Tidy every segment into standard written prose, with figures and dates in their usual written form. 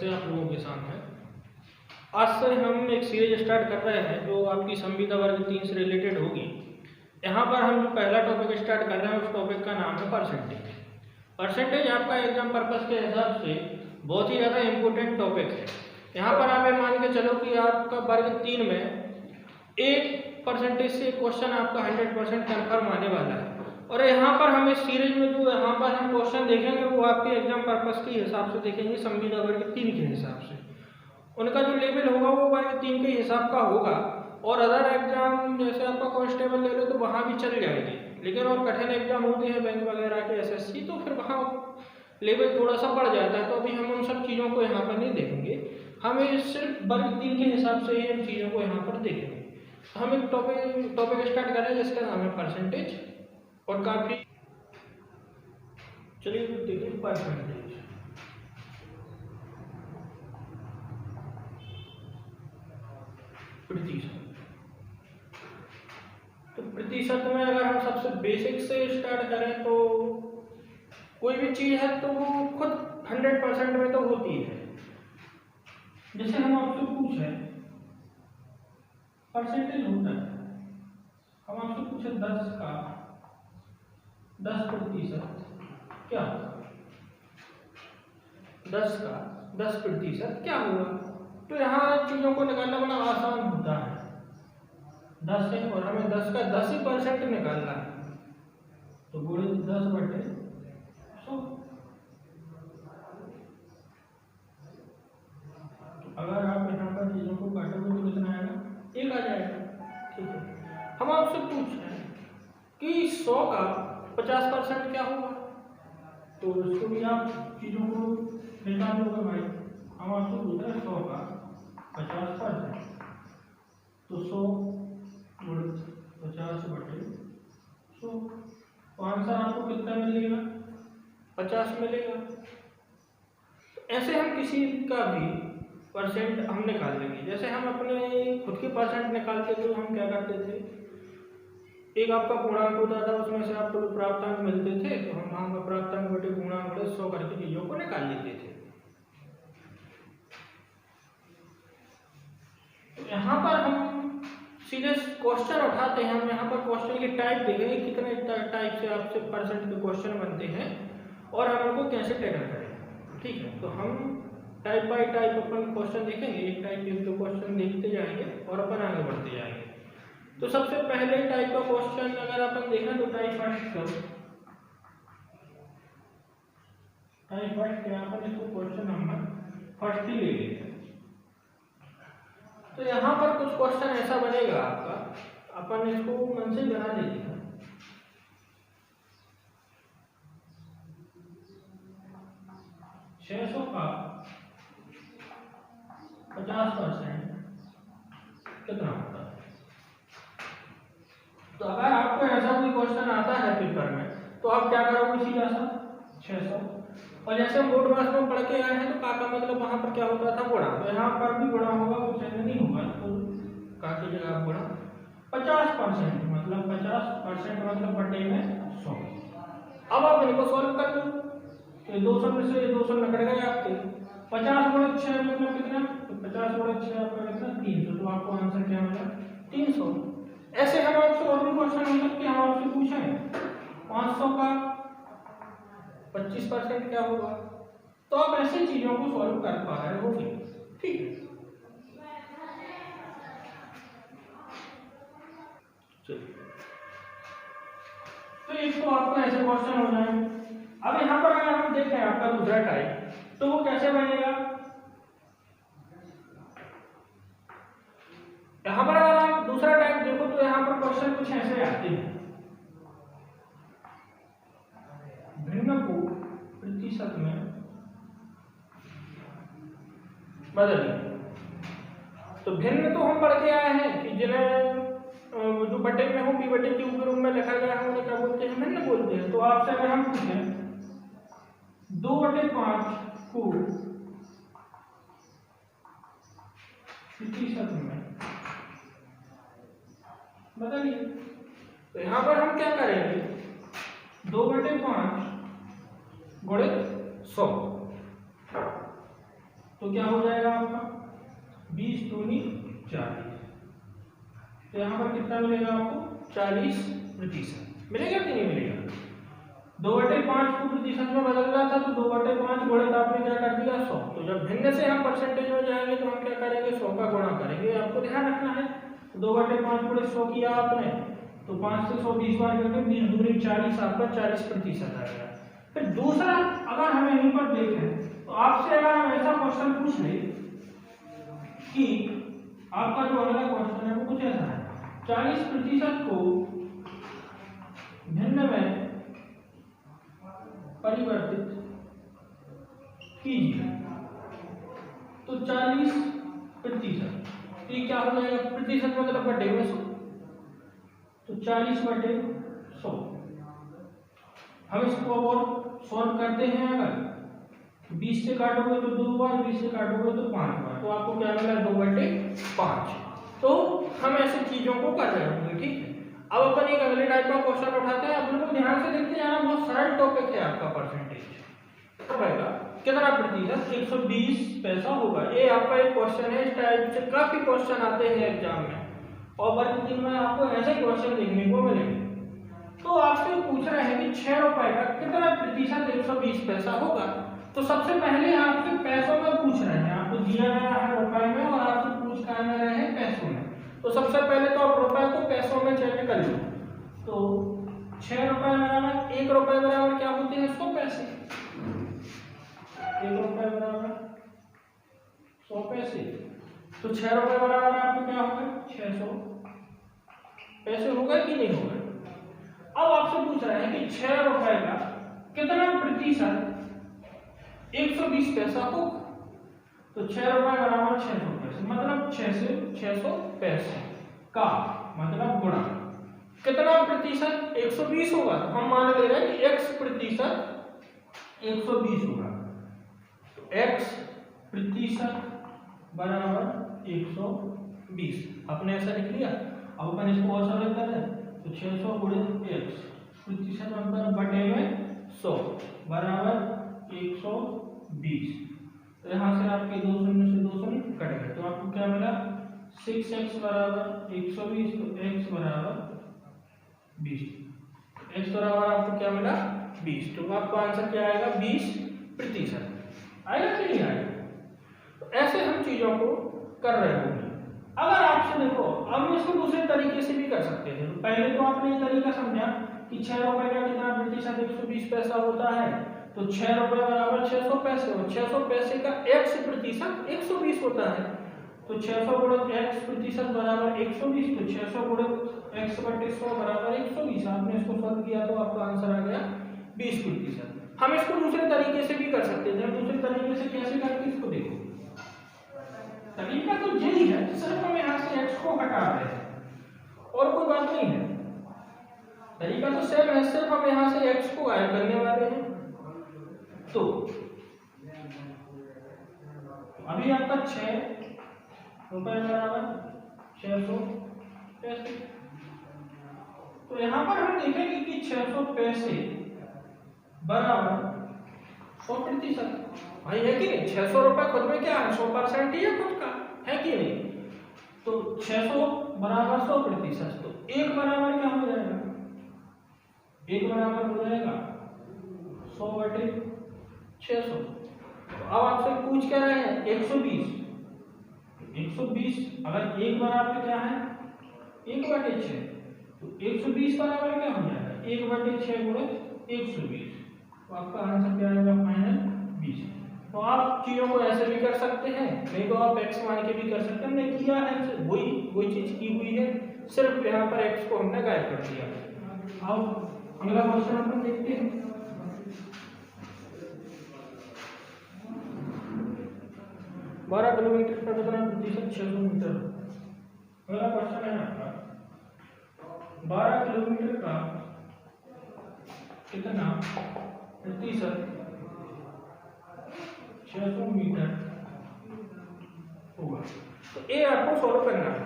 से आप लोगों के सामने आज से हम एक सीरीज स्टार्ट कर रहे हैं जो आपकी संविदा वर्ग 3 से रिलेटेड होगी। यहाँ पर हम जो पहला टॉपिक स्टार्ट कर रहे हैं उस टॉपिक का नाम है परसेंटेज। परसेंटेज आपका एग्जाम पर्पस के हिसाब से बहुत ही ज़्यादा इम्पोर्टेंट टॉपिक है। यहाँ पर आप ये मान के चलो कि आपका वर्ग 3 में 1% से क्वेश्चन आपका 100% कन्फर्म आने वाला है। और यहाँ पर हम इस सीरीज में जो यहाँ पर हम क्वेश्चन देखेंगे वो आपके एग्जाम पर्पस के हिसाब से देखेंगे, संविदा वर्ग 3 के हिसाब से। उनका जो लेवल होगा वो वर्ग 3 के हिसाब का होगा। और अदर एग्जाम जैसे आपका कांस्टेबल ले लो तो वहाँ भी चल जाएगी, लेकिन और कठिन एग्जाम होते हैं बैंक वगैरह के एसएससी, तो फिर वहाँ लेवल थोड़ा सा बढ़ जाता है। तो अभी हम उन सब चीज़ों को यहाँ पर नहीं देखेंगे, हमें सिर्फ वर्ग 3 के हिसाब से ही इन चीज़ों को यहाँ पर देखेंगे। हम एक टॉपिक स्टार्ट कर रहे हैं जिसका नाम है परसेंटेज। और काफ़ी चलिए देखिए परसेंटेज। प्रतिशत, तो प्रतिशत में अगर हम सबसे बेसिक से स्टार्ट करें तो कोई भी चीज़ है तो वो खुद 100% में तो होती है। जैसे हम आपसे पूछे परसेंटेज होता है, हम आपसे पूछे 10 का 10% क्या होगा, 10 का 10% क्या होगा। तो यहाँ चीज़ों को निकालना बड़ा आसान होता है। 10 है और हमें 10 का 10% निकालना है, तो गुणे 10/100। अगर आप यहाँ पर चीज़ों को काटोगे तो कितना आएगा, 1 आ जाएगा। ठीक है, हम आपसे पूछ रहे हैं कि 100 का 50% क्या होगा, तो इसको भी आप चीज़ों को निकाल लोगे भाई। हम आपसे पूछ रहे हैं 100 का 50%, तो 100 50/100, तो आंसर आपको कितना मिलेगा, 50 मिलेगा। ऐसे हम किसी का भी परसेंट हम निकाल लेंगे। जैसे हम अपने खुद के परसेंट निकालते थे, हम क्या करते थे, एक आपका पूर्णांक होता था, उसमें से आपको प्राप्तांक मिलते थे, तो हम वहाँ पर प्राप्तांक बटे पूर्णांक बटे 100 करके चीज़ों को निकाल लेते थे। तो यहाँ पर हम सीधे क्वेश्चन उठाते हैं। हम यहाँ पर क्वेश्चन की टाइप देखेंगे, कितने टाइप से आपसे परसेंट के क्वेश्चन बनते हैं और हम उनको कैसे टैकल करें। ठीक है, तो हम टाइप बाय टाइप अपन क्वेश्चन देखेंगे, एक टाइप के 2 क्वेश्चन देखते जाएंगे और अपन आगे बढ़ते जाएंगे। तो सबसे पहले टाइप का क्वेश्चन अगर अपन देखें तो टाइप फर्स्ट क्या, अपन इसको क्वेश्चन नंबर फर्स्ट ही ले लेते हैं। तो यहाँ पर कुछ क्वेश्चन ऐसा बनेगा आपका, अपन इसको मन से बना देते हैं। छह सौ का 50% कितना होता है। तो अगर आपको ऐसा कोई क्वेश्चन आता है पेपर में तो आप क्या करोगे, सीधा सा 600। और जैसे हम बोर्ड मास में पढ़ के आए हैं तो का मतलब वहां पर क्या होता था, गुणा। तो यहाँ पर भी गुणा होगा, कुछ ऐसा नहीं होगा, तो का की जगह आप गुणा 50% मतलब 50% मतलब बटे में 100। अब आप इनको सॉल्व कर लो, तो 200 में से 200 निकल गए आपके। 50 गुणे 6 मतलब कितना, तो 50 गुणे 6 आपका कितना 300, तो आपको आंसर क्या मिला 300। ऐसे हम आपसे और भी क्वेश्चन हो सकते हैं। हम आपसे पूछें 500 का 25% क्या होगा, तो आप ऐसी चीजों को सॉल्व कर पा रहे हो। ठीक है, तो इसको आपको ऐसे क्वेश्चन हो जाए। अब यहाँ पर अगर हम देखें आपका दूसरा टाइप, तो वो कैसे बनेगा। यहाँ पर अगर आप दूसरा टाइप देखो तो यहाँ पर क्वेश्चन कुछ ऐसे आते हैं, भिन्न को प्रतिशत में बदलिए। तो भिन्न तो हम पढ़ के आए हैं कि जिन्हें जो बटे में हो, p बटे q के रूप में लिखा गया है, उन्हें क्या बोलते हैं, भिन्न बोलते हैं। तो आपसे अगर हम पूछें 2/5 को प्रतिशत में बदलिए। तो यहाँ पर हम क्या करेंगे, 2/5 गुणित 100 तो क्या हो जाएगा आपका 20 दूनी 40। तो यहाँ पर कितना मिलेगा आपको 40% मिलेगा कि नहीं मिलेगा। 2/5 को प्रतिशत में बदलना था तो 2/5 गुणित आपने क्या कर दिया 100। तो जब भिन्न से हम परसेंटेज में जाएंगे तो हम क्या करेंगे 100 का गुणा करेंगे, आपको ध्यान रखना है। 2/5 गुणित 100 किया आपने तो 5 से 100 20 बार करके 20 दूनी 40 आपका 40% आएगा। फिर दूसरा अगर हम यहीं पर देखें तो आपसे अगर हम ऐसा क्वेश्चन पूछ ले कि आपका जो अगला क्वेश्चन है वो कुछ ऐसा है 40% को भिन्न में परिवर्तित कीजिए तो 40%, ये क्या हो जाएगा प्रतिशत मतलब बटे में 100, तो 40/100। हम इसको और सॉल्व करते हैं, अगर 20 से काटोगे तो 2 बार, 20 से काटोगे तो 5 बार, तो आपको क्या मिला 2/5। तो हम ऐसी चीजों को कर रहे होंगे, ठीक है। अब अपन एक अगले टाइप का क्वेश्चन उठाते हैं, अपन को ध्यान से देखते जाना, बहुत सरल टॉपिक है आपका परसेंटेज। कितना प्रतिशत 120 पैसा होगा, ये आपका एक क्वेश्चन है। इस टाइप से काफी क्वेश्चन आते हैं एग्जाम में और वर्ग 3 में आपको ऐसे क्वेश्चन देखने को मिलेंगे। तो आपसे पूछ रहे हैं कि 6 रुपए का कितना प्रतिशत 120 पैसा होगा। तो सबसे पहले आपसे पैसों में पूछ रहे हैं, आपको दिया गया है रुपए में और आपसे पूछ कर रहे हैं पैसों में। तो सबसे पहले तो आप रुपए को पैसों में चेंज कर लो। तो 6 रुपए बराबर 1 रुपए बराबर क्या होते हैं 100 पैसे। 1 रुपए बराबर 100 पैसे, तो 6 रुपए बराबर आपको क्या होगा 600 पैसे होगा कि नहीं होगा। अब आपसे पूछ रहे हैं कि 6 रुपए का कितना प्रतिशत 120 पैसा होगा। तो 6 रुपए बराबर 600 पैसे, मतलब 6 से 600 पैसे का मतलब गुणा कितना प्रतिशत 120 होगा। हम मान ले रहे हैं कि x प्रतिशत 120 होगा, तो x प्रतिशत बराबर 120 आपने ऐसा लिख लिया। अब अपन इसको और सरल कर रहे हैं तो 600 गुणित x प्रतिशत मतलब बटे में 100 बराबर 120। तो यहाँ से आपके 2 शून्य से 2 शून्य कट गए, तो आपको क्या मिला 6x बराबर 120, तो x बराबर 20। x बराबर आपको क्या मिला 20, तो आपका आंसर क्या आएगा 20% आएगा कि नहीं आएगा। तो ऐसे हम चीजों को कर रहे होंगे। अगर आपसे देखो अब इसको दूसरे तरीके से भी कर सकते थे। तो पहले तो आपने ये तरीका समझा कि 6 रुपए का कितना प्रतिशत 120 पैसा होता है, तो 6 रुपए बराबर 600 पैसे और 600 पैसे का x प्रतिशत 120 होता है। तो 600 गुणित x प्रतिशत बराबर 120, तो 600 गुणित x बटे 100 बराबर 120। आपने इसको सॉल्व किया तो आपका आंसर आ गया 20%। हम इसको दूसरे तरीके से भी कर सकते थे। दूसरे तरीके से कैसे करते इसको देखो, तरीका तो यही है, सिर्फ हम यहाँ से x को हटा रहे हैं और कोई बात नहीं है। तरीका तो सेम है, सिर्फ हम यहाँ से x को गायब करने वाले हैं। तो अभी आपका 6 रुपए बराबर 600 पैसे, तो यहाँ पर हम देखेंगे कि 600 पैसे बराबर 100%। भाई है कि नहीं, 600 रुपए खुद में क्या है 100% ही है खुद का, है कि नहीं। तो 600 बराबर 100%, तो 1 बराबर क्या हो जाएगा 1 बराबर हो जाएगा 100/600। तो अब आपसे पूछ क्या रहे हैं 120, 120 अगर 1 बराबर क्या है 1/6, तो 120 बराबर क्या हो जाएगा 1/6 गुणित 120। तो आपका आंसर क्या आएगा फाइनल 20। तो आप चीजों को ऐसे भी कर सकते हैं, नहीं तो आप x मान के भी कर सकते हैं। हमने किया है वही चीज की हुई है, सिर्फ यहाँ पर x को हमने गायब कर दिया। अब अगला क्वेश्चन अपन देखते हैं। बारह किलोमीटर का कितना प्रतिशत 600 मीटर। अगला क्वेश्चन है आपका 12 किलोमीटर का कितना प्रतिशत 600 मीटर होगा। तो ये आपको सॉल्व करना है।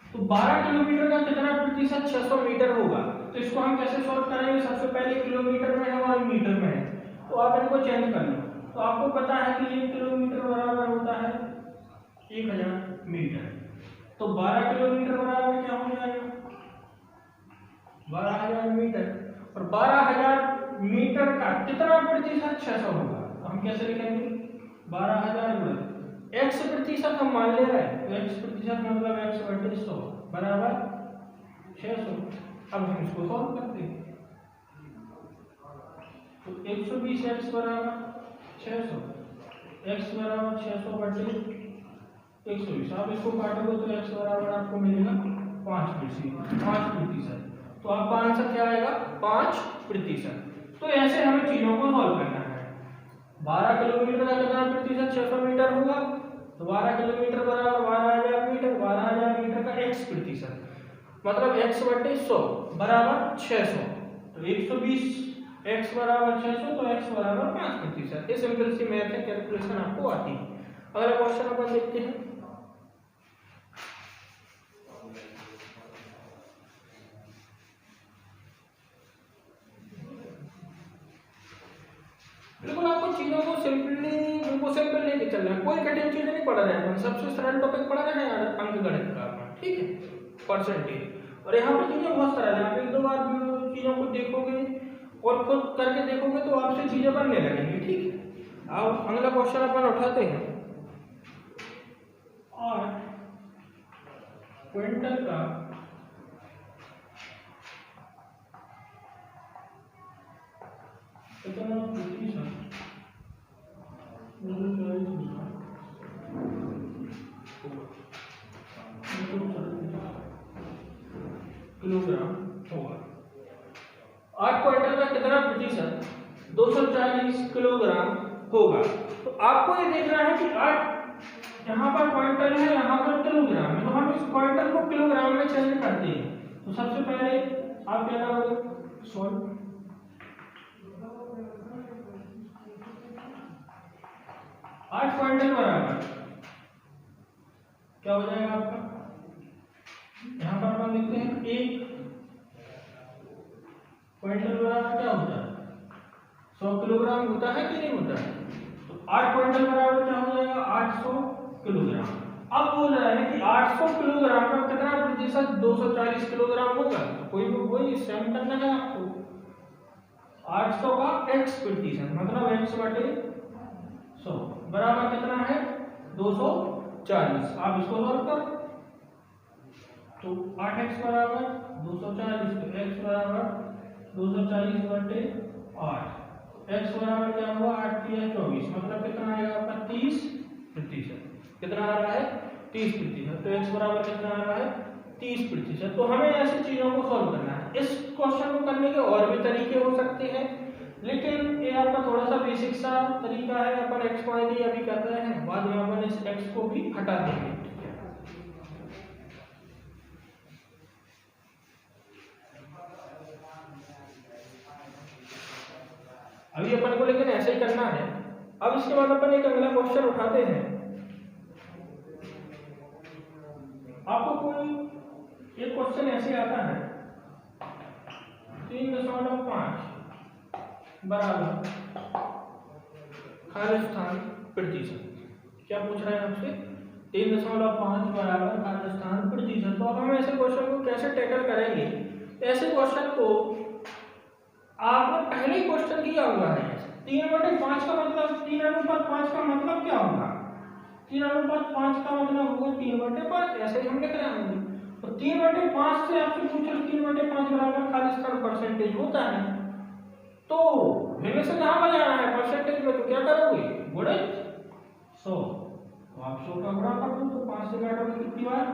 तो 12 किलोमीटर का कितना प्रतिशत 600 मीटर होगा, तो इसको हम कैसे सॉल्व करेंगे। सबसे पहले किलोमीटर में है और मीटर में है, तो आप इनको चेंज कर लो। तो आपको पता है कि 1 किलोमीटर बराबर होता है 1000 मीटर। तो 12 किलोमीटर बराबर क्या हो जाएगा 12,000 मीटर। और 12,000 मीटर का कितना प्रतिशत 600 होगा, तो हम कैसे लिखेंगे 12,000 गुणा x प्रतिशत हम मान ले रहे हैं, तो x प्रतिशत मतलब x बटे 100 बराबर 600। अब हम इसको सॉल्व करते हैं, तो 120 x बराबर 600, x बराबर 600 बटे 120। आप इसको काटोगे तो x बराबर आपको मिलेगा 5%। तो आपका आंसर क्या आएगा 5%। तो ऐसे हमें चीजों को सॉल्व करना है। 12 किलोमीटर का कितना प्रतिशत 600 मीटर होगा, तो 12 किलोमीटर बराबर 12,000 मीटर, 12,000 मीटर का x प्रतिशत मतलब x बटे 100 बराबर 600। तो 120 x बराबर 600, तो x बराबर 5%। ये सिंपल सी मैथ है, कैलकुलेशन आपको आती है। अगला क्वेश्चन अपन देखते हैं। बिल्कुल आपको चीजों को बिल्कुल सिंपल लेके चलना है, कोई कठिन चीज नहीं पढ़ रहे हैं, सबसे सरल टॉपिक पढ़ रहे हैं अंकगणित का, ठीक है, परसेंटेज। और यहाँ पे चीजें बहुत सरल है, आप एक दो बार चीजों को देखोगे और खुद करके देखोगे तो आपसे चीजें बनने लगेंगी, ठीक है। अब अगला क्वेश्चन अपन उठाते हैं। और क्विंटल का कितना प्रतिशत किलोग्राम होगा। 8 क्विंटल का कितना प्रतिशत 240 किलोग्राम होगा। तो आपको ये देखना है कि 8 यहाँ पर क्विंटल है, यहाँ पर किलोग्राम है, तो हम इस क्विंटल को किलोग्राम में चेंज करते हैं। तो सबसे पहले आप क्या करोगे सॉल्व, 8 क्विंटल बराबर क्या हो जाएगा आपका, यहाँ पर अपन लिखते हैं 1 क्विंटल बराबर क्या होता है 100 किलोग्राम होता है कि नहीं होता है। तो 8 क्विंटल बराबर क्या हो जाएगा 800 किलोग्राम। अब बोल रहा है कि 800 किलोग्राम का कितना प्रतिशत 240 किलोग्राम होगा, तो कोई भी वही सेम करना है आपको। 800 का x प्रतिशत मतलब x बटे 100 बराबर कितना है 240। आप इसको सॉल्व करो, तो 8x बराबर 240, तो x बराबर 240 बटे 8, x बराबर क्या हुआ 8 3 24 मतलब कितना आएगा आपका 30%। कितना आ रहा है 30%। तो x बराबर कितना आ रहा है 30%। तो हमें ऐसी चीजों को सॉल्व करना है। इस क्वेश्चन को करने के और भी तरीके हो सकते हैं, लेकिन ये आपका थोड़ा सा बेसिक सा तरीका है। अपन x y की अभी कर रहे हैं, बाद में अपन इस x को भी हटा देंगे। अभी अपन को लेकिन ऐसे ही करना है। अब इसके बाद अपन एक अगला क्वेश्चन उठाते हैं। आपको कोई एक क्वेश्चन ऐसे आता है 3.5 बराबर खालिस्तान प्रतिशत। क्या पूछ रहा है आपसे 3.5 बराबर खालिस्तान प्रतिशत। तो अब हम ऐसे क्वेश्चन को कैसे टैकल करेंगे। ऐसे क्वेश्चन को आपने पहले ही क्वेश्चन किया हुआ है। 3/5 का मतलब 3:5 का मतलब क्या होगा 3:5 का मतलब होगा 3/5, ऐसे हम लिख रहे हैं। तो 3/5 से आपसे पूछा 3/5 बराबर खालिस्तान परसेंटेज होता है, तो हमें से कहाँ पर जाना है परसेंटेज में, तो क्या करोगे गुणित 100। तो आप 100 का गुणा कर दो, तो 5 से काटोगे कितनी बार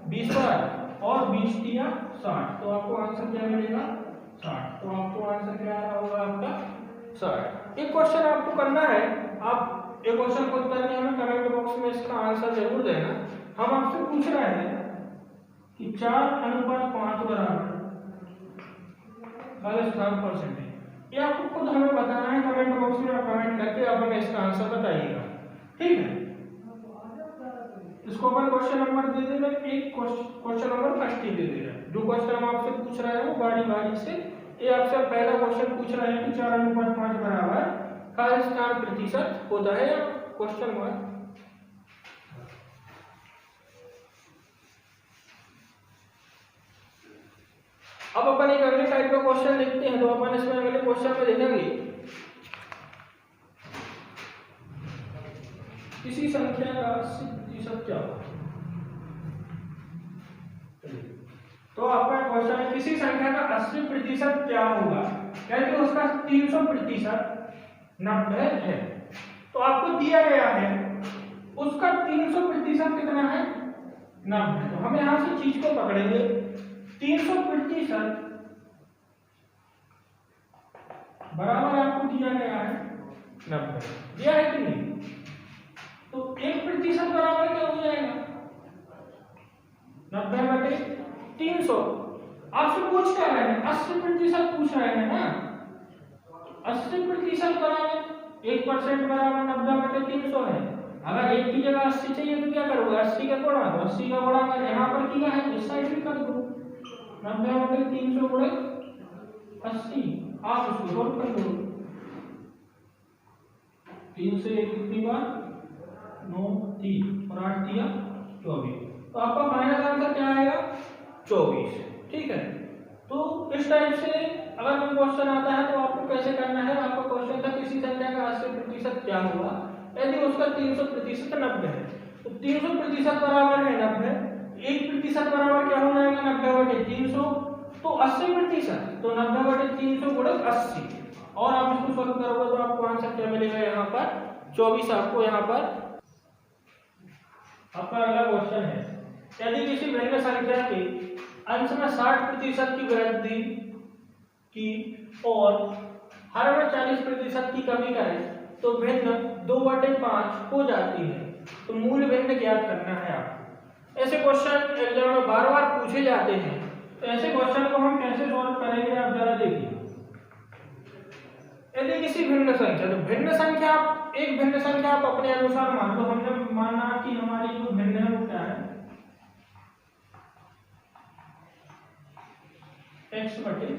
20 बार, और 20 दिया 60, तो आपको आंसर क्या मिलेगा 60। तो आपको आंसर क्या आ रहा होगा आपका 60। एक क्वेश्चन आपको करना है, आप एक क्वेश्चन खुद करने हमें कमेंट बॉक्स में इसका आंसर जरूर देना। हम आपसे पूछ रहे हैं कि 4:5 बराबर खालिस्तान परसेंटेज। ये आपको खुद हमें बताना है कमेंट बॉक्स में, आप कमेंट करके आप हमें इसका आंसर बताइएगा, ठीक है। इसको अपन क्वेश्चन नंबर दे दे रहे, एक क्वेश्चन नंबर फर्स्ट ही दे दे रहे। जो क्वेश्चन हम आपसे पूछ रहे हैं वो बारी बारी से, ये आपसे पहला क्वेश्चन पूछ रहे हैं कि 4:5 बराबर का स्थान प्रतिशत होता है, या क्वेश्चन मार्क। अब अपन एक अगले टाइप का क्वेश्चन देखते हैं। तो अपन इसमें अगले क्वेश्चन में देखेंगे किसी संख्या का 80% क्या होगा। तो आपका क्वेश्चन है किसी संख्या का 80% क्या होगा, कहते उसका 300% 90 है। तो आपको दिया गया है उसका 300% कितना है, 90। तो हम यहां से चीज को पकड़ेंगे, 300% बराबर आपको दिया गया है 90, दिया है कि नहीं। तो 1% बराबर क्या हो जाएगा, 90/300। आपसे पूछ क्या रहे हैं, 80% पूछ रहे हैं ना। 80% बराबर 1% बराबर 90/300 है। अगर 1 की जगह 80 चाहिए तो क्या करोगे, 80 का गुणा, तो 80 का गुणा कर यहाँ पर किया है, इस साइड भी कर दो, 90/300 गुणे 80। आप उसको सोल्व कर दो, 3 से 1 कितनी बार, 9 3 और 8 दिया 24। तो आपका फाइनल आंसर क्या आएगा, 24। ठीक है। तो इस टाइप से अगर कोई क्वेश्चन आता है तो आपको कैसे करना है। आपका क्वेश्चन था किसी संख्या का 80% क्या होगा, यदि उसका 300% 90 है। तो 300% बराबर है 90, 1% बराबर क्या हो जाएगा, 90/300। तो 80%, तो 90/300 गुणे 80। और आप इसको सॉल्व करोगे तो आपको आंसर क्या मिलेगा, यहाँ पर 24 आपको यहाँ पर। आपका अगला क्वेश्चन है, यदि किसी भिन्न संख्या के अंश में 60% की वृद्धि की और हर में 40% की कमी करें तो भिन्न 2/5 हो जाती है। तो मूल भिन्न ज्ञात करना है आपको। ऐसे क्वेश्चन एग्जाम में बार बार पूछे जाते हैं। तो ऐसे क्वेश्चन को हम कैसे सॉल्व करेंगे, आप जरा देखिए। यदि किसी भिन्न संख्या, तो भिन्न संख्या एक भिन्न संख्या आप अपने अनुसार मान लो। हमने माना कि हमारी जो भिन्न है वो क्या है, x/y।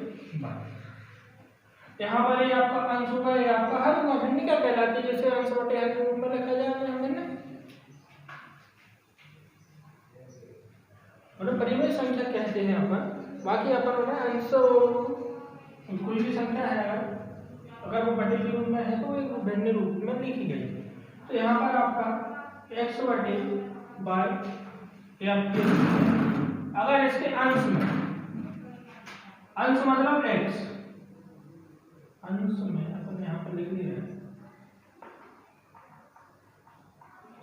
यहाँ पर ये आपका अंश होगा, ये आपका हर होगा। भिन्न क्या कहलाती है, जैसे अंश/हर के रूप में लिखा जाता है भिन्न, मतलब परिमेय संख्या कहते हैं अपन। बाकी अपन ना अंश कोई भी संख्या है अगर वो बटे के रूप में है तो एक भिन्न रूप में लिखी गई। तो यहाँ पर आपका x/y अगर इसके अंश में, अंश मतलब x, अंश में अपन यहाँ पर लिख लिया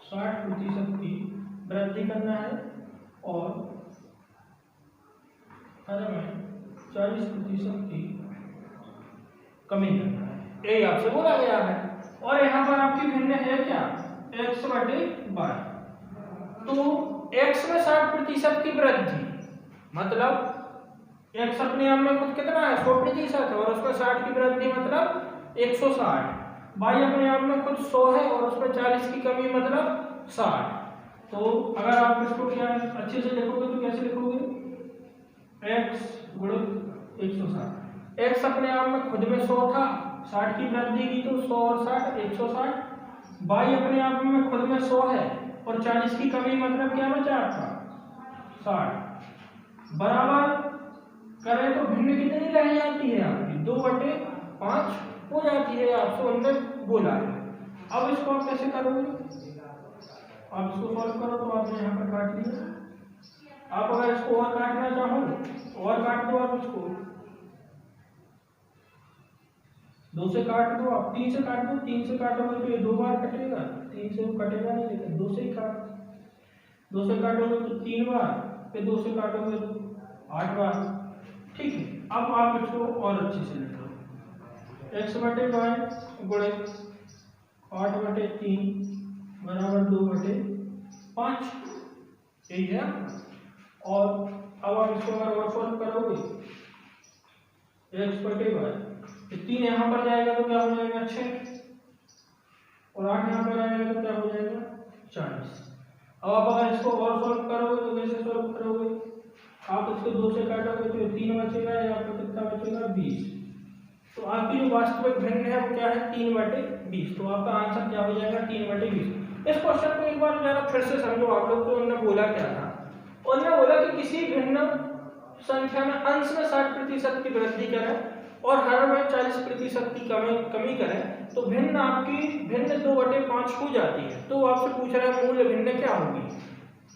60% की वृद्धि करना है और हर में 40% की कमी करना है, यही आपसे बोला गया है। और यहाँ पर आपकी भिन्न है क्या, x/y। तो x में 60% की वृद्धि, मतलब x अपने आप में खुद कितना है, 100% है, और उसमें 60 की वृद्धि मतलब 160। y अपने आप में खुद 100 है और उसमें 40 की कमी मतलब 60। तो अगर आप इसको क्या अच्छे से लिखोगे तो कैसे लिखोगे, x गुणे 160। x अपने आप में खुद में 100 था, 60 की वृद्धि की तो 100 और 60 160। y अपने आप में खुद में 100 है और 40 की कमी मतलब क्या बचा आपका 60। बराबर करें तो भिन्न कितनी रह जाती है आपकी, 2/5 हो जाती है, आपसे उन्होंने बोला है। अब इसको आप कैसे करोगे, आप इसको सॉल्व करो। तो आपने यहाँ पर काट लिया। आप अगर इसको और काटना चाहो और काट दो, आप इसको 2 से काट दो, आप 3 से काट दो। 3 से काटोगे तो ये 2 बार कटेगा, 3 से वो कटेगा नहीं, लेकिन 2 से ही काट, 2 से काटोगे तो 3 बार, फिर 2 से काटोगे तो 8 बार। ठीक है। अब आप इसको और अच्छे से लिख लो, x/y गुणे 8/3 बराबर 2/5, यही है। और अब आप इसको अगर और सॉल्व करोगे, x/y 3 यहाँ पर जाएगा तो क्या हो जाएगा 6, और 8 यहाँ पर आएगा तो क्या हो जाएगा 40। अब आप अगर इसको और सॉल्व करोगे तो कैसे सॉल्व करोगे, आप इसको 2 से काटोगे तो 3 बचेगा, या आपको कितना बचेगा 20। तो आपकी जो वास्तविक भिन्न है वो क्या है, 3/20। 20। तो आपका आंसर क्या हो जाएगा 3/20। इस क्वेश्चन को एक बार जरा फिर से समझो आप लोग। तो उन्होंने बोला क्या था, उन्होंने बोला कि किसी भिन्न संख्या में अंश में 60% की वृद्धि करें और हर में 40% की कमी करें तो भिन्न आपकी भिन्न 2/5 हो जाती है। तो आपसे पूछ रहा है मूल भिन्न क्या होगी।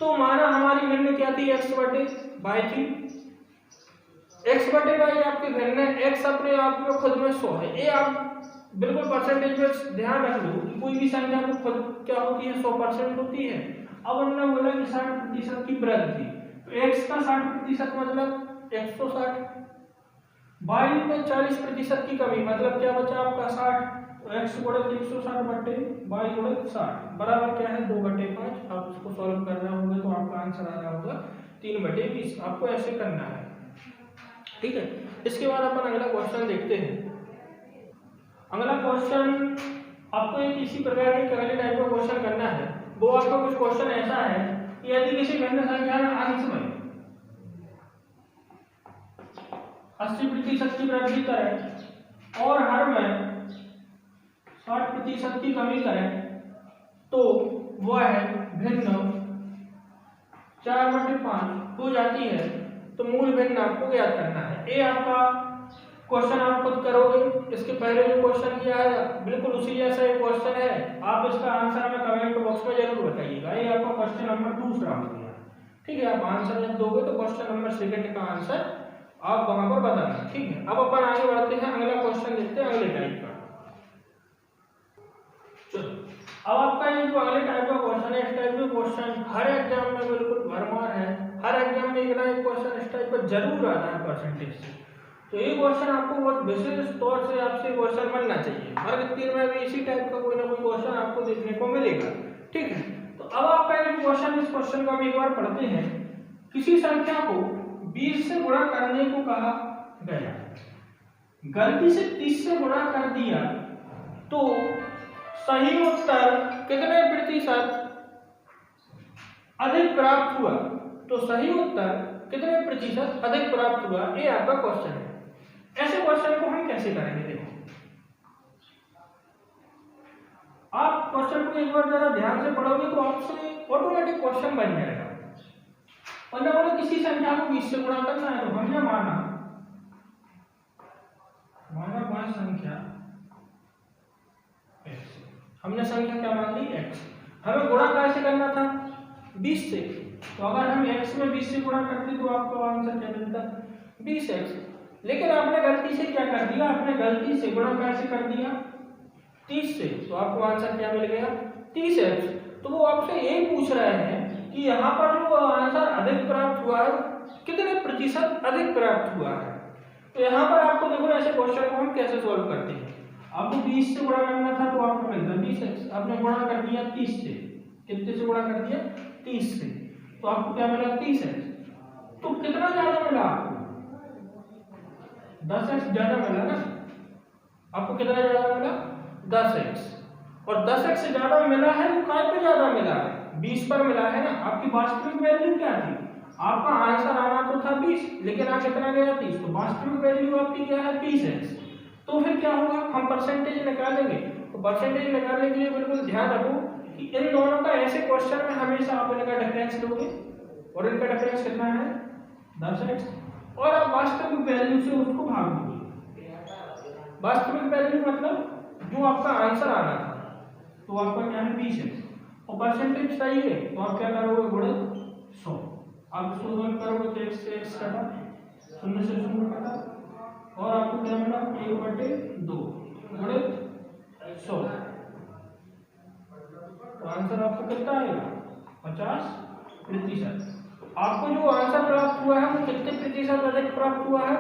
तो माना हमारी भिन्न क्या थी, x/y थी। x/y आपकी भिन्न है, x अपने आप में खुद में 100 है। ये आप बिल्कुल परसेंटेज में ध्यान रख लो कि कोई भी संख्या को खुद क्या होती है 100% होती है। अब उन्होंने बोला कि 60% की वृद्धि, तो x का 60% मतलब 160, y में 40% की कमी मतलब क्या बचा आपका 60, तो x गुणित 160 बटे y गुणित 60 बराबर क्या है 2/5। आप इसको सॉल्व करना होगा तो आपका आंसर आ रहा होगा 3/20। आपको ऐसे करना है, ठीक है। इसके बाद अपन अगला क्वेश्चन देखते हैं। अगला क्वेश्चन आपको एक इसी प्रकार के अगले टाइप का क्वेश्चन करना है। वो आपका कुछ क्वेश्चन ऐसा है कि यदि किसी भिन्न संख्या में अंश में 80% की वृद्धि करें और हर में 60% की कमी करें तो वह भिन्न 4/5 हो जाती है। तो मूल भिन्न आपको ज्ञात करना है। ये आपका क्वेश्चन आप खुद करोगे। इसके पहले जो क्वेश्चन किया है बिल्कुल उसी जैसा एक क्वेश्चन है। आप इसका आंसर हमें कमेंट बॉक्स में जरूर बताइएगा। ये आपका क्वेश्चन नंबर 2 हो गया, ठीक है। आप आंसर जब दोगे तो क्वेश्चन नंबर 2 का आंसर आप वहां पर बताना, ठीक है। अब अपन आगे बढ़ते हैं, अगला क्वेश्चन देखते हैं अगले टाइप का। चलो अब आपका ये जो अगले टाइप का क्वेश्चन है, इस टाइप के क्वेश्चन हर एग्जाम में बिल्कुल भरमार है। हर एग्जाम में एक ना एक क्वेश्चन इस टाइप का जरूर आता है परसेंटेज से। तो ये क्वेश्चन आपको बहुत विशेष तौर से आपसे क्वेश्चन बनना चाहिए। हर 3 में भी इसी टाइप का कोई ना कोई क्वेश्चन आपको देखने को मिलेगा, ठीक है। तो अब आपका ये क्वेश्चन, इस क्वेश्चन का हम एक बार पढ़ते हैं। किसी संख्या को 20 से गुणा करने को कहा गया, गलती से 30 से गुणा कर दिया तो सही उत्तर कितने प्रतिशत अधिक प्राप्त हुआ। तो सही उत्तर कितने प्रतिशत अधिक प्राप्त हुआ, ये आपका क्वेश्चन है। ऐसे क्वेश्चन को हम कैसे करेंगे, देखो आप क्वेश्चन को एक बार जरा ध्यान से पढ़ोगे तो आपसे ऑटोमेटिक क्वेश्चन बन जाएगा। और बोले किसी संख्या को 20 से गुणा करना है तो हमने माना 5 संख्या x, हमने संख्या क्या मान ली x। हमें गुणा कैसे करना था 20 से। तो अगर हम x में 20 से गुणा करते तो आपको आंसर क्या मिलता 20x। लेकिन आपने गलती से क्या कर दिया, आपने गलती से गुणा कैसे कर दिया 30 से, तो आपको आंसर क्या मिल गया 30x। तो वो आपसे यही पूछ रहे हैं कि यहाँ पर जो आंसर अधिक प्राप्त हुआ है कितने प्रतिशत अधिक प्राप्त हुआ है। तो यहाँ पर आपको देखो ऐसे क्वेश्चन को हम कैसे सॉल्व करते हैं। आपको 20 से गुणा करना था तो आपको मिलता 20x, आपने गुणा कर दिया 30 से। कितने से गुणा कर दिया 30 से, तो आपको क्या मिला 30x। तो कितना ज्यादा मिला आपको 10x ज्यादा मिला ना। आपको कितना ज्यादा मिला 10x। और 10x से ज्यादा मिला है तो काय पे ज्यादा मिला है 20 पर मिला है ना। आपकी वास्तविक वैल्यू क्या थी, आपका आंसर आना तो था 20 लेकिन आप कितना गया 30। तो वास्तविक वैल्यू आपकी क्या है 20x। तो फिर क्या होगा, हम परसेंटेज निकालेंगे। तो परसेंटेज निकालने के लिए बिल्कुल ध्यान रखो कि इन दोनों का ऐसे क्वेश्चन में हमेशा आप इनका डिफरेंस लोगे और इनका डिफरेंस कितना है 10x और आप वास्तविक वैल्यू से उसको भाग दोगे। वास्तविक वैल्यू मतलब जो आपका आंसर आना था, तो आपका क्या है 20x और परसेंटेज सही है तो आप क्या करोगे गुणित 100। आप इसको गुणन करोगे तो x से x कटा, 0 से 0 कटा और आपको क्या मिला 1/2 गुणित 100। तो आंसर आपको कितना आएगा 50%। आपको जो आंसर प्राप्त हुआ है वो कितने प्रतिशत अधिक प्राप्त हुआ है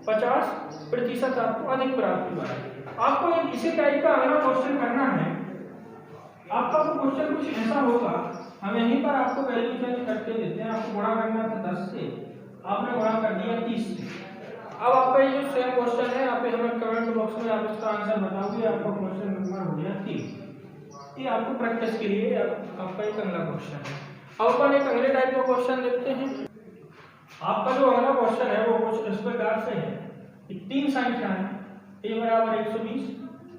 50% आपको अधिक प्राप्त हुआ है। आपको एक इसी टाइप का अगला क्वेश्चन करना है। आपका क्वेश्चन कुछ ऐसा होगा, हम यहीं पर आपको वैल्यू चेंज करके देते हैं। आपको गुणा करना था 10 से, आपने गुणा कर दिया 30 से। अब आपका ये जो सेम क्वेश्चन है आप हमें कमेंट बॉक्स में आप इसका आंसर बताओगे। आपका क्वेश्चन नंबर हो गया 3। ये आपको प्रैक्टिस के लिए आपका एक अगला क्वेश्चन है। अब अपन एक अगले टाइप का क्वेश्चन देखते हैं। आपका जो अगला क्वेश्चन है वो कुछ इस प्रकार से है कि 3 संख्या है a बराबर 120,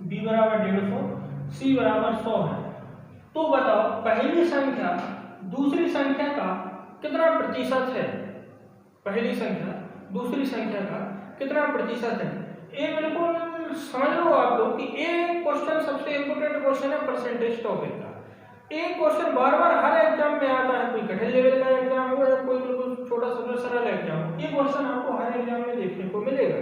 b बराबर 150, c बराबर 100 है। तो बताओ पहली संख्या दूसरी संख्या का कितना प्रतिशत है? पहली संख्या दूसरी संख्या का कितना प्रतिशत है? ये बिल्कुल समझ लो आप लोग कि ये क्वेश्चन सबसे इंपॉर्टेंट क्वेश्चन है परसेंटेज टॉपिक का। एक क्वेश्चन बार बार हर एग्जाम में आता है, कोई कठिन लेवल का एग्जाम हो या कोई बिल्कुल छोटा सा सरल एग्जाम हो, ये क्वेश्चन आपको हर एग्जाम में देखने को मिलेगा।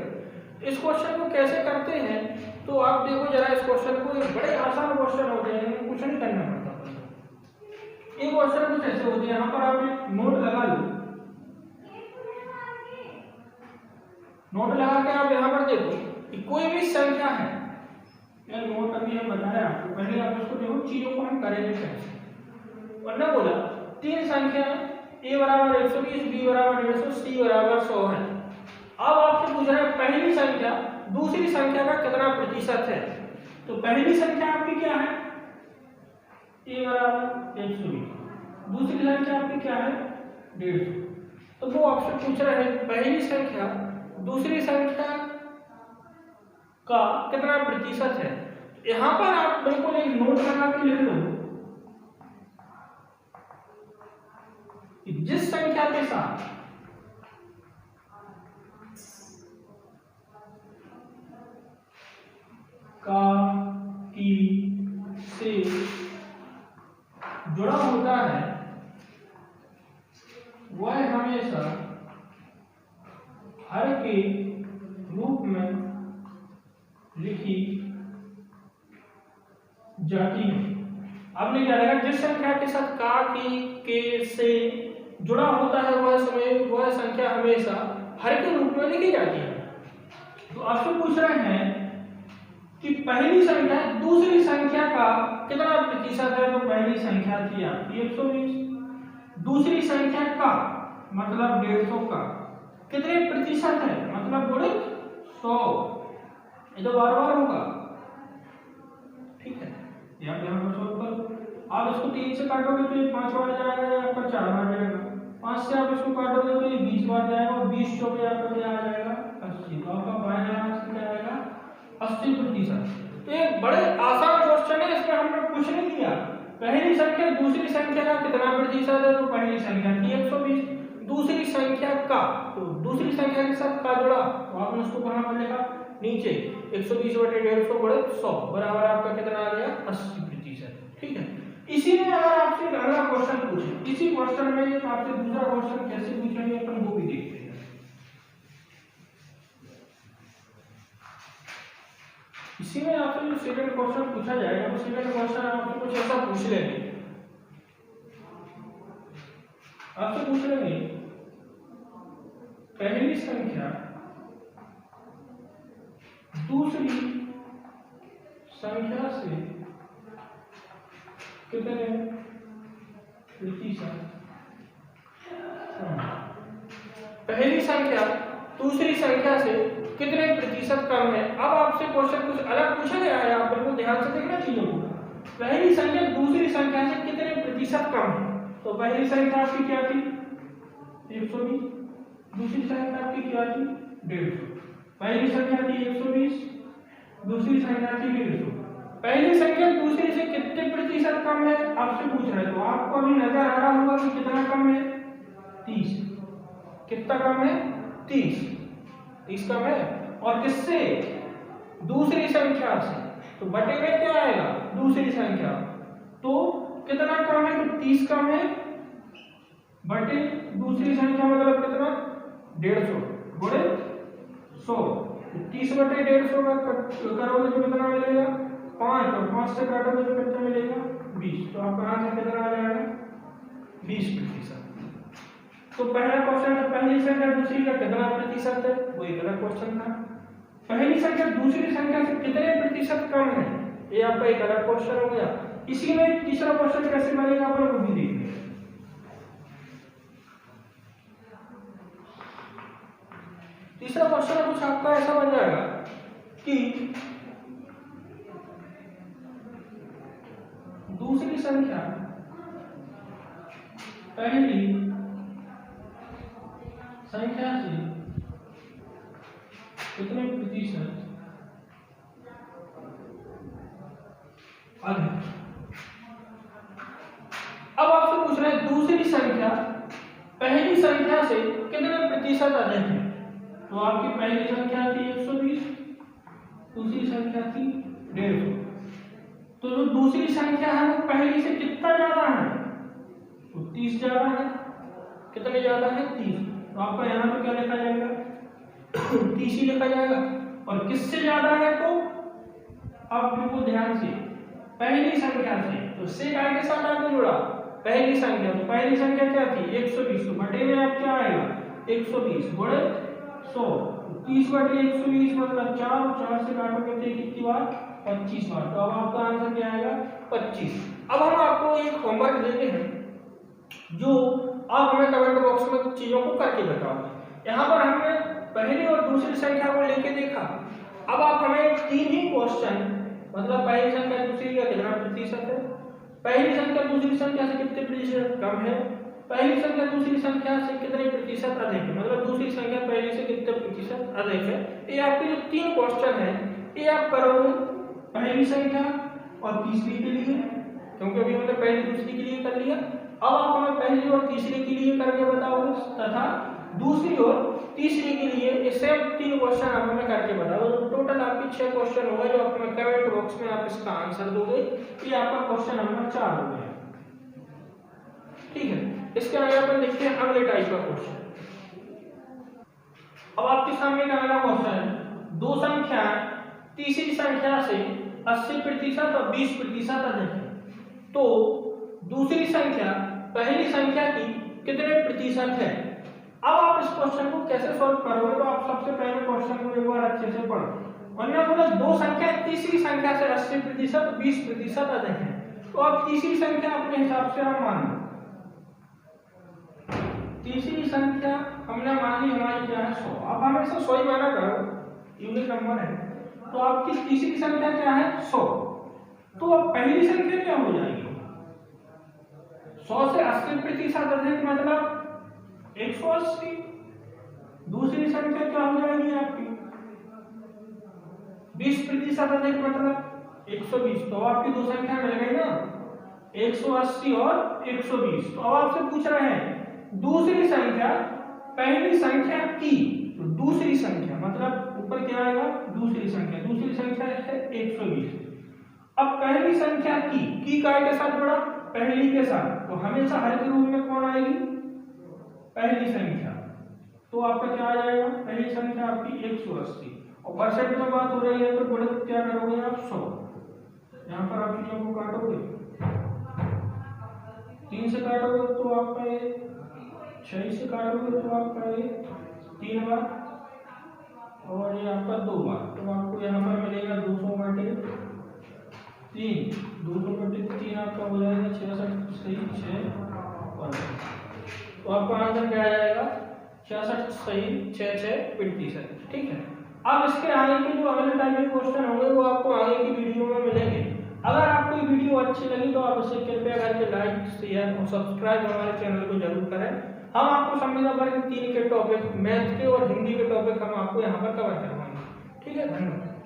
इस क्वेश्चन को कैसे करते हैं तो आप देखो जरा इस क्वेश्चन को, बड़े आसान क्वेश्चन होते हैं, कुछ नहीं करना पड़ता। ये क्वेश्चन कुछ ऐसे होते हैं, यहाँ पर आप एक नोट लगा लो, नोट लगा के आप यहाँ पर देखो कि कोई भी संख्या है, यह नोट अभी हम बताया आपको, पहले आप इसको देखो चीजों को हम करेंगे कैसे। वरना बोला तीन संख्या a बराबर 120, b बराबर 150, c बराबर 100 है। अब आपसे पूछ रहा है पहली संख्या दूसरी संख्या का कितना प्रतिशत है। तो पहली संख्या आपकी क्या है? a बराबर 120, दूसरी संख्या आपकी क्या है? 150। तो वो आपसे पूछ रहा है पहली संख्या दूसरी संख्या का कितना प्रतिशत है। यहां पर आप बिल्कुल एक नोट लगा के लिख लो कि जिस संख्या के साथ का की से जुड़ा होता है वह हमेशा हर के रूप में लिखी जाती है। आपने क्या लिखा? जिस संख्या के साथ का की के से जुड़ा होता है वह संख्या हमेशा हर के रूप में लिखी जाती है। तो आपसे पूछ रहे हैं कि पहली संख्या दूसरी संख्या का कितना प्रतिशत है। तो पहली संख्या थी आपकी 120, दूसरी संख्या का मतलब 150 का कितने प्रतिशत है, मतलब गुणित 100। ये तो बार बार होगा, ठीक है। यहाँ पर सोल्व करो। आप इसको 3 से काटोगे तो ये 5 बार जाएगा, या आपका 4 बार जाएगा। 5 से आप इसको काटोगे तो ये 20 बार जाएगा, और 20 चौके आपका क्या आ जाएगा? 80। तो आपका बाएं हाथ से क्या आएगा? 80%। तो एक बड़े आसान क्वेश्चन है, इसमें हमने कुछ नहीं किया। पहली संख्या दूसरी संख्या का कितना प्रतिशत है। तो पहली संख्या थी 120, दूसरी संख्या का, तो दूसरी संख्या के साथ का जुड़ा तो आपने उसको कहां पर लिखा? नीचे। 120 बटे 150 बड़े 100 बराबर आपका कितना आ गया? 80%। ठीक है। इसी में अगर आपसे अगला क्वेश्चन पूछे, इसी क्वेश्चन में ये आपसे दूसरा क्वेश्चन कैसे पूछेंगे अपन वो भी देखते हैं। इसी में आपसे जो सेकंड क्वेश्चन पूछा जाएगा, वो सेकंड क्वेश्चन आपसे कुछ ऐसा पूछ लेंगे, आपसे पूछ लेंगे पहली संख्या दूसरी संख्या से कितने प्रतिशत? पहली संख्या दूसरी संख्या से कितने प्रतिशत कम है। अब आपसे क्वेश्चन कुछ अलग पूछा गया है, आप बिल्कुल ध्यान से देखना चीजों को। पहली संख्या दूसरी संख्या से कितने प्रतिशत कम है। तो पहली संख्या आपकी क्या थी? 120, दूसरी संख्या आपकी क्या थी? 150। पहली संख्या थी 120, दूसरी संख्या थी 150। पहली संख्या दूसरी से कितने प्रतिशत कम है आपसे पूछ रहे हैं। तो आपको अभी नजर आ रहा होगा कि कितना कम है? 30। कितना कम है? 30 कम है। और किससे? दूसरी संख्या से। तो बटे में क्या आएगा? दूसरी संख्या। तो कितना कम है? तो 30 कम है बटे दूसरी संख्या मतलब कितना? 150 गुणे 100। 30 बटे 150 का करोगे तो कितना मिलेगा? 5, और 5 से काटोगे तो कितना मिलेगा? 20। तो आपका आंसर कितना आ जाएगा? 20%। तो पहला क्वेश्चन है पहली संख्या दूसरी का कितना प्रतिशत है, वो एक अलग क्वेश्चन था। पहली संख्या दूसरी संख्या से कितने प्रतिशत कम है, ये आपका एक अलग क्वेश्चन हो गया। इसी में तीसरा क्वेश्चन कैसे बनेगा अपन वो भी देखेंगे। तीसरा क्वेश्चन कुछ आपका ऐसा बन जाएगा कि दूसरी संख्या पहली संख्या से कितने प्रतिशत अधिक। अब आपसे पूछ रहे हैं दूसरी संख्या पहली संख्या से कितने प्रतिशत अधिक है। तो आपकी पहली संख्या थी 120, दूसरी संख्या थी 150। तो जो दूसरी संख्या है वो पहली से कितना ज्यादा है, तो 30 ज्यादा है। कितने ज्यादा है, 30। तो आपका यहाँ पे क्या लिखा जाएगा, 30 ही लिखा जाएगा। और किससे ज्यादा है, तो आप बिल्कुल ध्यान से पहली संख्या से, तो से काय के साथ आपने जोड़ा पहली संख्या। तो पहली संख्या क्या थी 120, तो बटे में आप क्या आएगा 120 गुणे 100, 30 बटे 120 मतलब 4, और 4 से काटोगे तो कितनी बार 25 बार। तो अब आपका आंसर क्या आएगा 25। अब हम आपको एक होमवर्क देते हैं जो आप हमें कमेंट बॉक्स में कुछ चीजों को करके बताओ। यहाँ पर हमने पहली और दूसरी संख्या को लेके देखा। अब आप हमें 3 ही क्वेश्चन, मतलब पहली संख्या दूसरी का कितना प्रतिशत है, पहली संख्या दूसरी संख्या से कितने प्रतिशत कम है, पहली संख्या दूसरी संख्या से कितने प्रतिशत अधिक है, मतलब दूसरी संख्या पहली से कितने प्रतिशत अधिक है। ये आपके जो 3 क्वेश्चन है ये आप करोगे पहली संख्या और तीसरी के लिए, क्योंकि अभी हमने पहली दूसरी के लिए कर लिया। अब आप हमें पहली और तीसरी के लिए करके बताओगे तथा दूसरी और तीसरी के लिए ये सेम 3 क्वेश्चन आप हमें करके बताओ। तो टोटल आपके 6 क्वेश्चन होगा जो आप हमें कमेंट बॉक्स में आप इसका आंसर दोगे। ये आपका क्वेश्चन नंबर 4 हो गया। ठीक है, इसके आगे अपन देखते हैं अगले टाइप का क्वेश्चन। अब आपके सामने एक अगला क्वेश्चन है, दो संख्या तीसरी संख्या से 80% और 20% अधिक है, तो दूसरी संख्या पहली संख्या की कितने प्रतिशत है। अब आप इस क्वेश्चन को कैसे सॉल्व करोगे, तो आप सबसे पहले क्वेश्चन को एक बार अच्छे से पढ़ो। वरना बोला दो संख्या तीसरी संख्या से 80% 20% अधिक है, तो आप तीसरी संख्या अपने हिसाब से आप मान लो। तीसरी संख्या हमने मान ली हमारी क्या है 100। आप हमेशा 100 ही माना करो, यूनिक नंबर है। तो आपकी तीसरी संख्या क्या है 100। तो अब पहली संख्या क्या हो जाएगी 100 से 80% अधिक मतलब 180। दूसरी संख्या क्या हो जाएगी आपकी 20% अधिक मतलब 120। तो आपकी दो संख्या मिल गई ना 180 और 120। तो अब आपसे पूछ रहे हैं दूसरी संख्या पहली संख्या की, तो दूसरी संख्या मतलब ऊपर क्या आएगा दूसरी संख्या है 120। अब पहली संख्या की काय के साथ जोड़ा पहली के साथ, तो हमेशा हर के रूप में कौन आएगी पहली संख्या। तो आपका क्या आ जाएगा पहली संख्या आपकी 180 और परसेंट में बात हो रही है तो गुणित क्या करोगे आप 100। यहाँ पर आप चीजों को काटोगे 3 से काटोगे तो आपका ये 6 से काटोगे तो आपका ये 3 बार और ये आपका 2 बार। तो आपको यहाँ पर मिलेगा 200 बटे 3, 200 बटे 3 आपका हो जाएगा 66 सही 6 और तो आपका आंसर क्या आ जाएगा 66 सही 66%। ठीक है, अब इसके आगे के जो अगले टाइप के क्वेश्चन होंगे वो आपको आगे की वीडियो में मिलेंगे। अगर आपको ये वीडियो अच्छी लगी तो आप इसे कृपया करके लाइक शेयर और सब्सक्राइब हमारे चैनल को जरूर करें। हम आपको संविदा वर्ग 3 के टॉपिक मैथ के और हिंदी के टॉपिक हम आपको यहाँ पर कवर करवाएंगे। ठीक है, धन्यवाद।